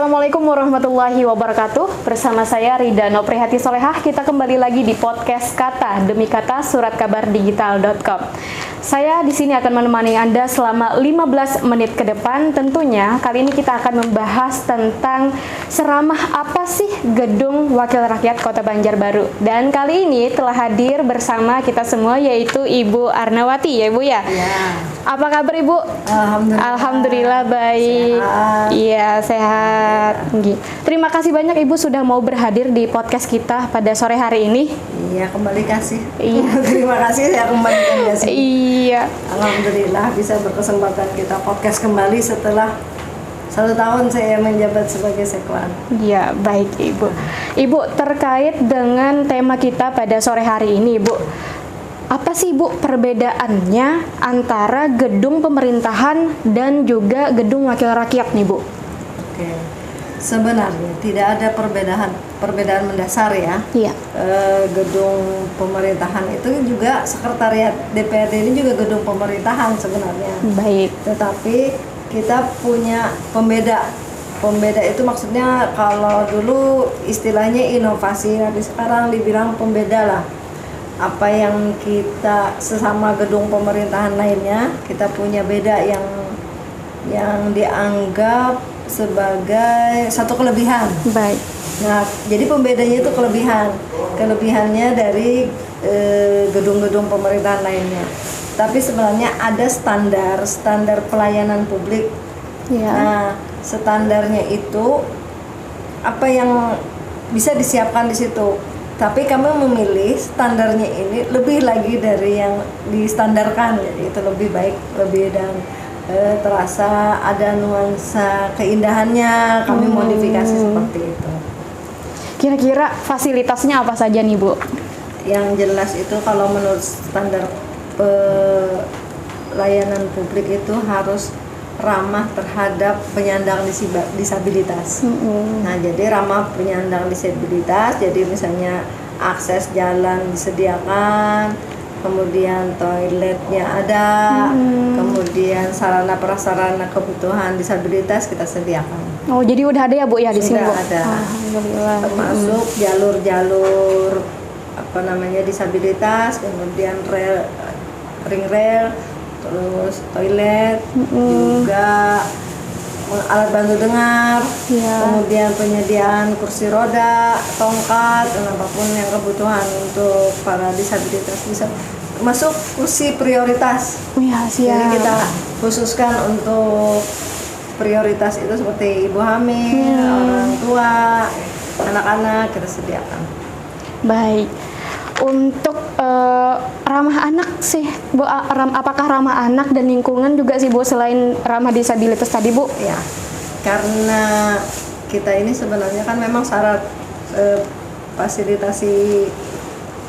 Assalamualaikum warahmatullahi wabarakatuh. Bersama saya Rida Noprihati Solehah. Kita kembali lagi di podcast Kata Demi Kata suratkabardigital.com. Saya di sini akan menemani Anda selama 15 menit ke depan. Tentunya kali ini kita akan membahas tentang seramah apa sih Gedung Wakil Rakyat Kota Banjarbaru. Dan kali ini telah hadir bersama kita semua yaitu Ibu Arnawati ya Ibu ya. Ya. Apa kabar Ibu? Alhamdulillah baik. Iya sehat. Terima kasih banyak Ibu sudah mau berhadir di podcast kita pada sore hari ini. Iya kembali kasih. Iya. Terima kasih saya kembalikan kasih. Iya. Alhamdulillah bisa berkesempatan kita podcast kembali setelah 1 tahun saya menjabat sebagai sekwan. Iya baik Ibu. Ibu terkait dengan tema kita pada sore hari ini Ibu. Apa sih Bu perbedaannya antara gedung pemerintahan dan juga gedung wakil rakyat nih Bu? Oke. Sebenarnya tidak ada perbedaan mendasar ya. Iya. Gedung pemerintahan itu juga sekretariat DPRD ini juga gedung pemerintahan sebenarnya. Baik. Tetapi kita punya pembeda. Pembeda itu maksudnya kalau dulu istilahnya inovasi, tapi sekarang dibilang pembeda lah. Apa yang kita sesama gedung pemerintahan lainnya kita punya beda yang dianggap sebagai satu kelebihan. Baik. Nah, jadi pembedanya itu kelebihannya dari gedung-gedung pemerintahan lainnya. Tapi sebenarnya ada standar pelayanan publik. Ya. Nah, standarnya itu apa yang bisa disiapkan di situ. Tapi kami memilih standarnya ini lebih lagi dari yang distandarkan, jadi itu lebih baik, lebih dan terasa ada nuansa keindahannya. Kami modifikasi seperti itu. Kira-kira fasilitasnya apa saja nih Bu? Yang jelas itu kalau menurut standar pelayanan publik itu harus ramah terhadap penyandang disabilitas. Nah, jadi ramah penyandang disabilitas, jadi misalnya akses jalan disediakan, kemudian toiletnya ada, kemudian sarana prasarana kebutuhan disabilitas kita sediakan. Oh, jadi udah ada ya Bu ya di sini Bu? Sudah ada. Alhamdulillah. Termasuk jalur-jalur disabilitas, kemudian ring rail, terus toilet, juga alat bantu dengar, kemudian penyediaan kursi roda, tongkat, dan apapun yang kebutuhan untuk para disabilitas bisa termasuk kursi prioritas. Ya, siap. Jadi kita khususkan untuk prioritas itu seperti ibu hamil, orang tua, anak-anak kita sediakan. Baik. Untuk ramah anak sih Bu, apakah ramah anak dan lingkungan juga sih Bu selain ramah disabilitas tadi Bu? Ya, karena kita ini sebenarnya kan memang syarat fasilitasi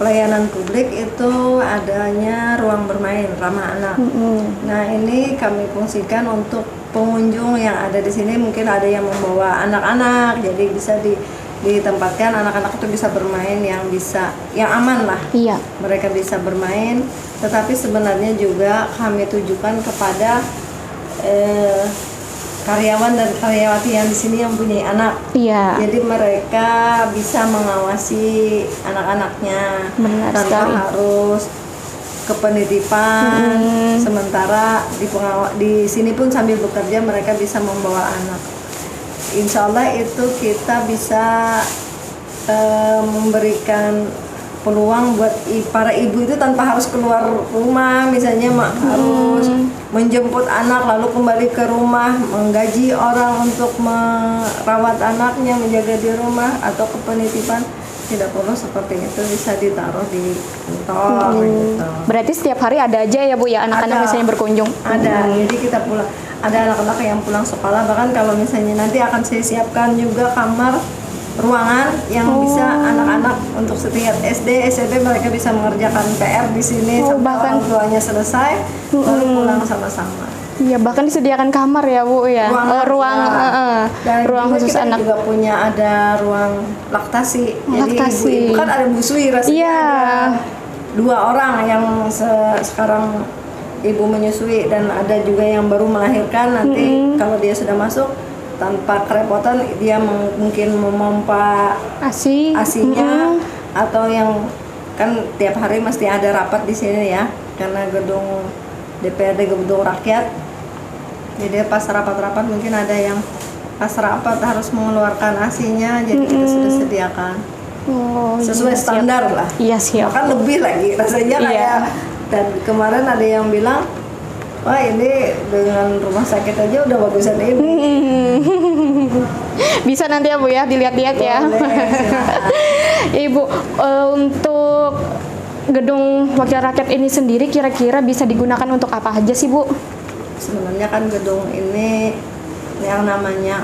pelayanan publik itu adanya ruang bermain ramah anak. Nah, ini kami fungsikan untuk pengunjung yang ada di sini, mungkin ada yang membawa anak-anak, jadi bisa ditempatkan anak-anak itu bisa bermain yang aman lah. Iya. Mereka bisa bermain, tetapi sebenarnya juga kami tujukan kepada karyawan dan karyawati yang di sini yang punya anak. Iya. Jadi mereka bisa mengawasi anak-anaknya. Benar tanpa sekali. harus ke penitipan. Sementara di sini pun sambil bekerja mereka bisa membawa anak. Insya Allah itu kita bisa memberikan peluang buat para ibu itu tanpa harus keluar rumah, misalnya harus menjemput anak lalu kembali ke rumah, menggaji orang untuk merawat anaknya, menjaga di rumah atau ke penitipan. Tidak perlu seperti itu, bisa ditaruh di kantor gitu. Berarti setiap hari ada aja ya Bu ya anak-anak misalnya berkunjung? Ada, jadi kita pulang. Ada anak-anak yang pulang sekolah, bahkan kalau misalnya nanti akan saya siapkan juga kamar ruangan yang bisa anak-anak untuk setiap SD, SMP mereka bisa mengerjakan PR di sini sampai bahkan orang tuanya selesai lalu pulang sama-sama. Iya, bahkan disediakan kamar ya Bu ya. Ruang khusus kita anak. Juga punya ada ruang laktasi. Jadi ibu kan ada busui rasanya ada 2 orang yang sekarang ibu menyusui dan ada juga yang baru melahirkan. Nanti kalau dia sudah masuk tanpa kerepotan dia mungkin memompa asinya atau yang kan tiap hari mesti ada rapat di sini ya, karena gedung DPRD gedung rakyat. Jadi pas rapat-rapat mungkin ada yang pas rapat harus mengeluarkan asinya, jadi kita sudah sediakan sesuai standar lah. Iya siap. Bahkan lebih lagi rasanya kayak. Dan kemarin ada yang bilang, wah ini dengan rumah sakit aja udah bagusan ini. Bisa nanti ya Bu ya, dilihat-lihat ya. Ibu, untuk gedung Wakil Rakyat ini sendiri kira-kira bisa digunakan untuk apa aja sih Bu? Sebenarnya kan gedung ini yang namanya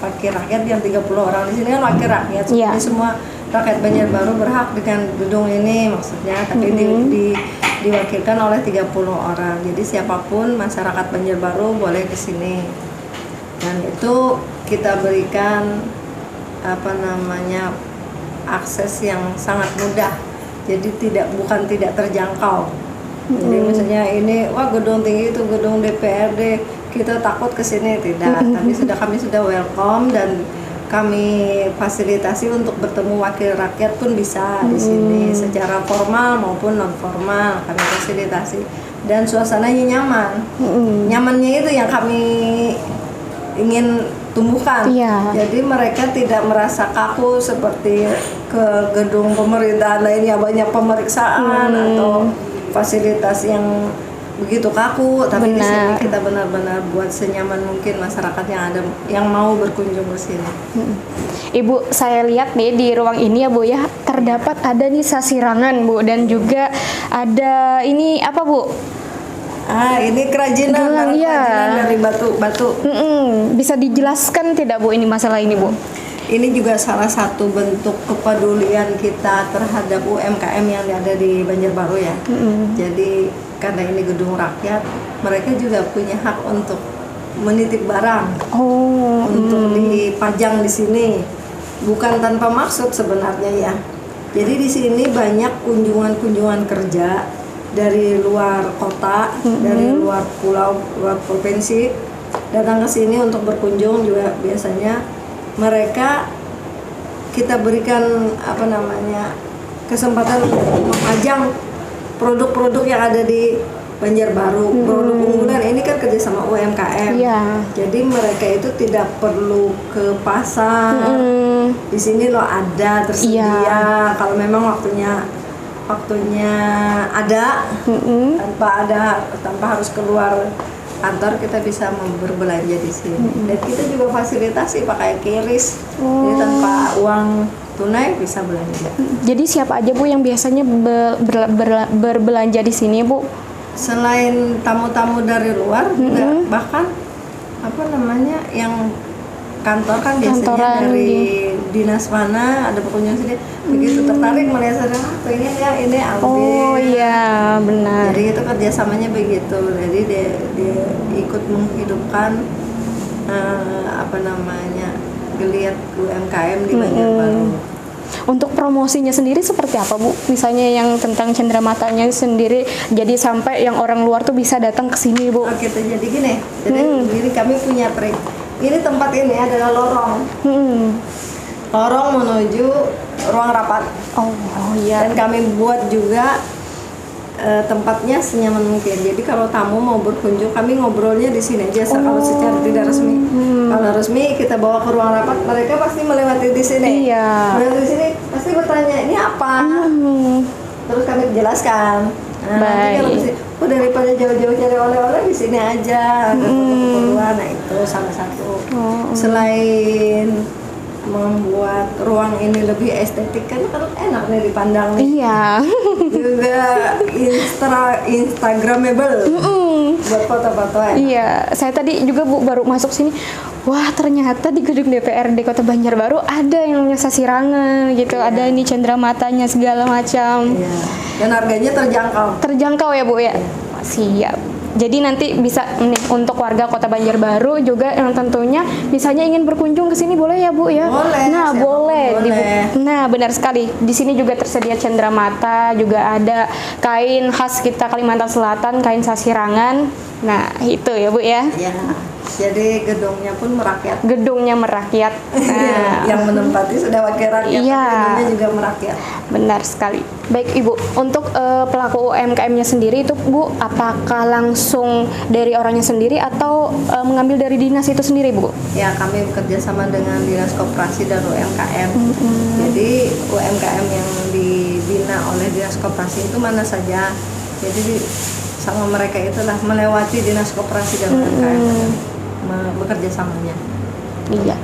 wakil rakyat yang 30 orang di sini kan wakil rakyat. Ini semua rakyat Banjarbaru berhak dengan gedung ini maksudnya, tapi diwakilkan oleh 30 orang. Jadi siapapun masyarakat Banjarbaru boleh ke sini. Dan itu kita berikan akses yang sangat mudah. Jadi bukan tidak terjangkau. Jadi misalnya ini gedung tinggi itu gedung DPRD, kita takut ke sini tidak. Tapi kami sudah welcome dan kami fasilitasi untuk bertemu wakil rakyat pun bisa di sini secara formal maupun non formal kami fasilitasi dan suasananya nyaman. Nyamannya itu yang kami ingin tumbuhkan. Jadi mereka tidak merasa kaku seperti ke gedung pemerintahan lainnya banyak pemeriksaan atau fasilitas yang begitu kaku, tapi di sini kita benar-benar buat senyaman mungkin masyarakat yang mau berkunjung ke sini. Ibu, saya lihat nih di ruang ini ya Bu ya, terdapat ada nih sasirangan Bu, dan juga ada ini apa Bu? Ini kerajinan dari batu. Bisa dijelaskan tidak Bu ini masalah ini Bu? Ini juga salah satu bentuk kepedulian kita terhadap UMKM yang ada di Banjarbaru ya. Jadi karena ini gedung rakyat, mereka juga punya hak untuk menitip barang, untuk dipajang di sini, bukan tanpa maksud sebenarnya ya. Jadi di sini banyak kunjungan kerja dari luar kota, dari luar pulau, luar provinsi, datang ke sini untuk berkunjung juga biasanya. Mereka kita berikan kesempatan untuk memajang produk-produk yang ada di Banjarbaru, produk unggulan ini kan kerjasama UMKM. Jadi mereka itu tidak perlu ke pasar. Di sini ada tersedia. Kalau memang waktunya ada, tanpa harus keluar kantor, kita bisa berbelanja di sini. Dan kita juga fasilitasi pakai QRIS, jadi tanpa uang tunai bisa belanja. Jadi siapa aja Bu yang biasanya berbelanja di sini Bu? Selain tamu-tamu dari luar, juga bahkan yang kantor kan biasanya dari dinas mana ada berkunjung sini, begitu tertarik melihat pengen ya ini ambil. Oh iya benar. Jadi itu kerjasamanya begitu. Jadi dia ikut menghidupkan geliat UMKM di Banjarbaru. Untuk promosinya sendiri seperti apa Bu? Misalnya yang tentang cenderamata-nya sendiri, jadi sampai yang orang luar tuh bisa datang ke sini Bu. Gitu. Jadi gini, jadi kami punya trik. Ini tempat ini adalah lorong. Lorong menuju ruang rapat. Dan kami buat juga tempatnya senyaman mungkin. Jadi kalau tamu mau berkunjung, kami ngobrolnya di sini aja. Kalau secara tidak resmi. Kalau resmi kita bawa ke ruang rapat, mereka pasti melewati di sini. Melewati di sini pasti bertanya ini apa. Terus kami jelaskan. Nanti kalau di sini, daripada jauh-jauh cari oleh-oleh di sini aja. Ada keperluan. Nah itu salah satu. Selain membuat ruang ini lebih estetik kan enak nih dipandang nih. Juga instagramable buat foto-foto ya. Saya tadi juga Bu baru masuk sini, wah ternyata di gedung DPRD Kota Banjarbaru ada yang namanya sasirangan gitu, ada ini cenderamata-nya segala macam. Dan harganya terjangkau ya Bu ya. Siap. Jadi nanti bisa nih untuk warga Kota Banjarbaru juga yang tentunya misalnya ingin berkunjung ke sini boleh ya Bu ya? Boleh. Boleh. Nah, benar sekali. Di sini juga tersedia cenderamata, juga ada kain khas kita Kalimantan Selatan, kain sasirangan. Nah, itu ya Bu ya. Jadi gedungnya pun merakyat. Gedungnya merakyat. Nah, Yang menempati sudah wakil rakyat, Iya. gedungnya juga merakyat. benar sekali. Baik Ibu, untuk pelaku UMKM-nya sendiri itu Bu, apakah langsung dari orangnya sendiri atau mengambil dari dinas itu sendiri Bu? Ya, kami bekerja sama dengan Dinas Koperasi dan UMKM. Jadi UMKM yang dibina oleh Dinas Koperasi itu mana saja. Jadi sama mereka itulah melewati Dinas Koperasi dan UMKM bekerja samanya. Iya.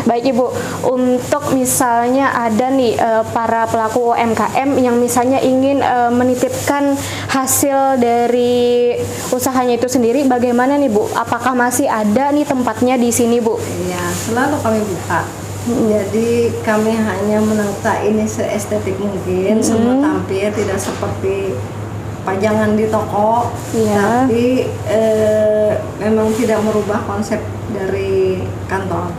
Baik Ibu, untuk misalnya ada nih para pelaku UMKM yang misalnya ingin menitipkan hasil dari usahanya itu sendiri, bagaimana nih Bu? Apakah masih ada nih tempatnya di sini Bu? Iya, selalu kami buka. Jadi kami hanya menata ini seestetik mungkin, semua tampil tidak seperti pajangan di toko, Iya. tapi memang tidak merubah konsep dari kantor.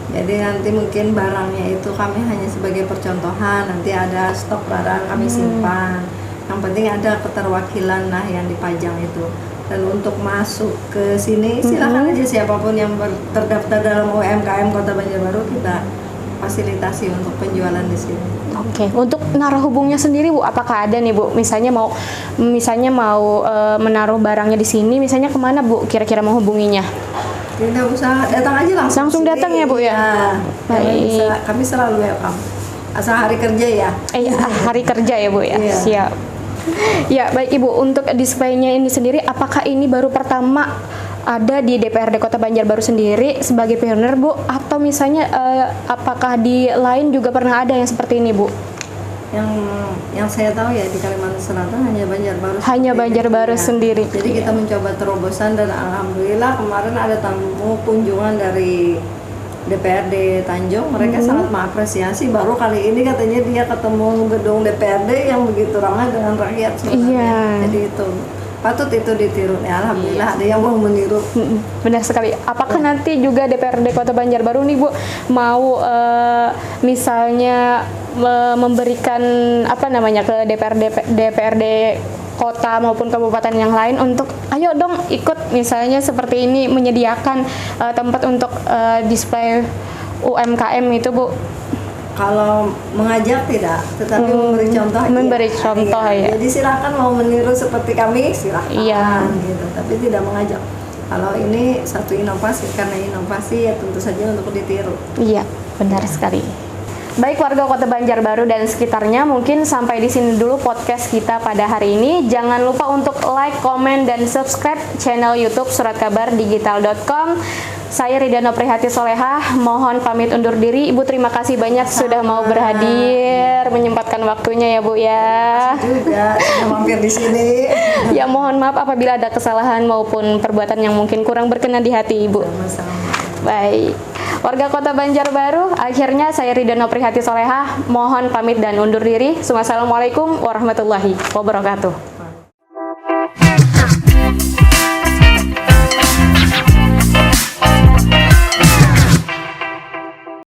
Jadi nanti mungkin barangnya itu kami hanya sebagai percontohan, nanti ada stok barang kami simpan. Yang penting ada keterwakilan lah yang dipajang itu. Dan untuk masuk ke sini silakan aja siapapun yang terdaftar dalam UMKM Kota Banjarbaru kita fasilitasi untuk penjualan di sini. Oke, untuk naruh hubungnya sendiri Bu, apakah ada nih Bu? Misalnya mau menaruh barangnya di sini, misalnya kemana Bu? Kira-kira mau hubunginya? Tidak usah, datang aja langsung. Langsung sini. datang ya, Bu, ya? Baik. Kami selalu welcome. Asal hari kerja ya. Hari kerja ya Bu ya. Iya. Siap. Ya baik Ibu, untuk displaynya ini sendiri, apakah ini baru pertama ada di DPRD Kota Banjarbaru sendiri sebagai pioner Bu, atau misalnya apakah di lain juga pernah ada yang seperti ini Bu? Yang saya tahu ya di Kalimantan Selatan hanya Banjarbaru. Hanya seperti Banjarbaru itu, ya. sendiri. Jadi kita mencoba terobosan dan alhamdulillah kemarin ada tamu kunjungan dari DPRD Tanjung, mereka sangat mengapresiasi, baru kali ini katanya dia ketemu gedung DPRD yang begitu ramah dengan rakyat sebenarnya. Iya. Jadi itu patut itu ditiru ya, alhamdulillah ada yang mau meniru. Benar sekali. Apakah nanti juga DPRD Kota Banjarbaru nih Bu mau misalnya memberikan apa namanya ke DPRD kota maupun kabupaten yang lain untuk ayo dong ikut misalnya seperti ini menyediakan tempat untuk display UMKM itu Bu? Kalau mengajak tidak, tetapi memberi contoh. Memberi contoh ya. Jadi silakan mau meniru seperti kami silakan. Iya. Gitu. Tapi tidak mengajak. Kalau ini satu inovasi, karena inovasi ya tentu saja untuk ditiru. Iya, benar sekali. Baik warga Kota Banjarbaru dan sekitarnya, mungkin sampai di sini dulu podcast kita pada hari ini. Jangan lupa untuk like, komen, dan subscribe channel YouTube suratkabardigital.com. Saya Ridano Prihati Solehah, mohon pamit undur diri. Ibu terima kasih banyak sudah mau berhadir, menyempatkan waktunya ya Bu ya. Juga sudah mampir di sini. Ya mohon maaf apabila ada kesalahan maupun perbuatan yang mungkin kurang berkenan di hati Ibu. Sama-sama. Baik, warga Kota Banjarbaru, akhirnya saya Ridano Prihati Solehah mohon pamit dan undur diri. Wassalamualaikum warahmatullahi wabarakatuh.